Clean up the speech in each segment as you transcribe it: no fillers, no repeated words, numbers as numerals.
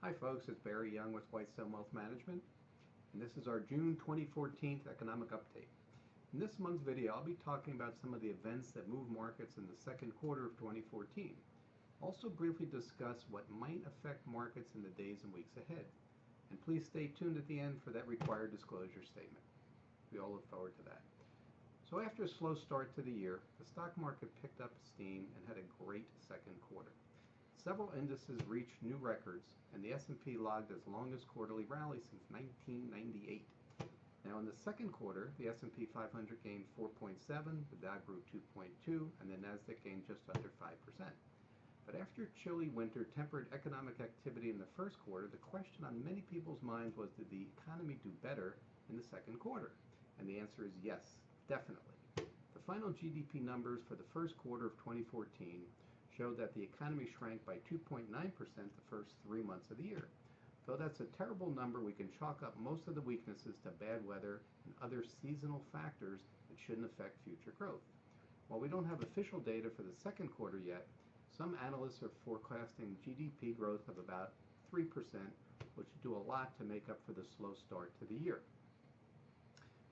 Hi folks, it's Barry Young with Whitestone Wealth Management, and this is our June 2014 Economic Update. In this month's video, I'll be talking about some of the events that move markets in the second quarter of 2014. Also briefly discuss what might affect markets in the days and weeks ahead. And please stay tuned at the end for that required disclosure statement. We all look forward to that. So after a slow start to the year, the stock market picked up steam and had a great second quarter. Several indices reached new records, and the S&P logged its longest quarterly rally since 1998. Now in the second quarter, the S&P 500 gained 4.7, the Dow grew 2.2, and the Nasdaq gained just under 5%. But after a chilly winter tempered economic activity in the first quarter, the question on many people's minds was, did the economy do better in the second quarter? And the answer is yes, definitely. The final GDP numbers for the first quarter of 2014 showed that the economy shrank by 2.9% the first 3 months of the year. Though that's a terrible number, we can chalk up most of the weaknesses to bad weather and other seasonal factors that shouldn't affect future growth. While we don't have official data for the second quarter yet, some analysts are forecasting GDP growth of about 3%, which would do a lot to make up for the slow start to the year.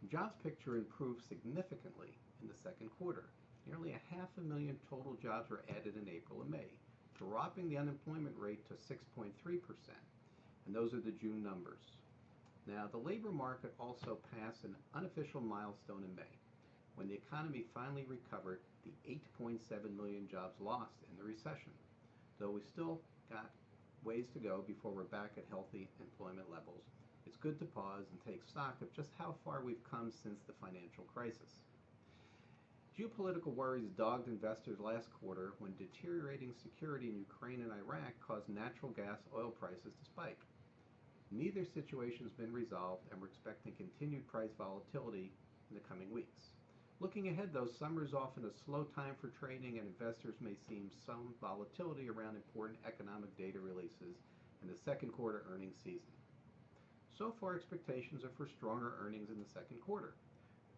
The jobs picture improved significantly in the second quarter. Nearly 500,000 total jobs were added in April and May, dropping the unemployment rate to 6.3%. And those are the June numbers. Now, the labor market also passed an unofficial milestone in May, when the economy finally recovered the 8.7 million jobs lost in the recession. Though we still got ways to go before we're back at healthy employment levels, it's good to pause and take stock of just how far we've come since the financial crisis. Geopolitical worries dogged investors last quarter when deteriorating security in Ukraine and Iraq caused natural gas oil prices to spike. Neither situation has been resolved, and we're expecting continued price volatility in the coming weeks. Looking ahead, though, summer is often a slow time for trading, and investors may see some volatility around important economic data releases in the second quarter earnings season. So far, expectations are for stronger earnings in the second quarter,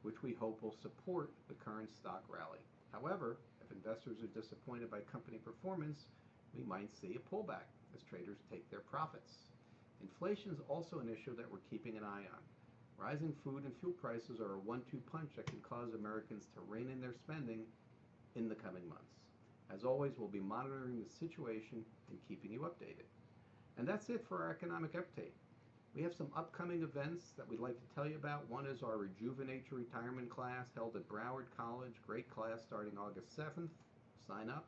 which we hope will support the current stock rally. However, if investors are disappointed by company performance, we might see a pullback as traders take their profits. Inflation is also an issue that we're keeping an eye on. Rising food and fuel prices are a one-two punch that can cause Americans to rein in their spending in the coming months. As always, we'll be monitoring the situation and keeping you updated. And that's it for our economic update. We have some upcoming events that we'd like to tell you about. One is our Rejuvenate Your Retirement class held at Broward College. Great class starting August 7th. Sign up.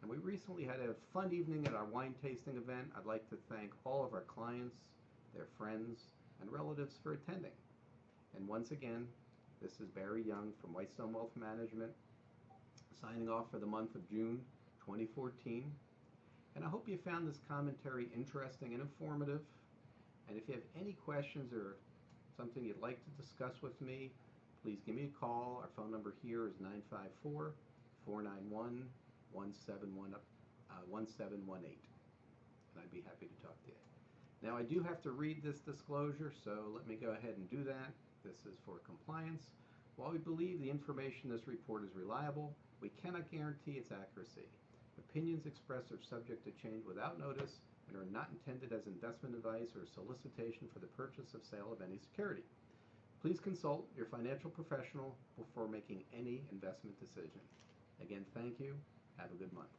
And we recently had a fun evening at our wine tasting event. I'd like to thank all of our clients, their friends, and relatives for attending. And once again, this is Barry Young from Whitestone Wealth Management, signing off for the month of June 2014. And I hope you found this commentary interesting and informative. And if you have any questions or something you'd like to discuss with me, please give me a call. Our phone number here is 954-491-1718. And I'd be happy to talk to you. Now, I do have to read this disclosure, so let me go ahead and do that. This is for compliance. While we believe the information in this report is reliable, we cannot guarantee its accuracy. Opinions expressed are subject to change without notice and are not intended as investment advice or solicitation for the purchase or sale of any security. Please consult your financial professional before making any investment decision. Again, thank you. Have a good month.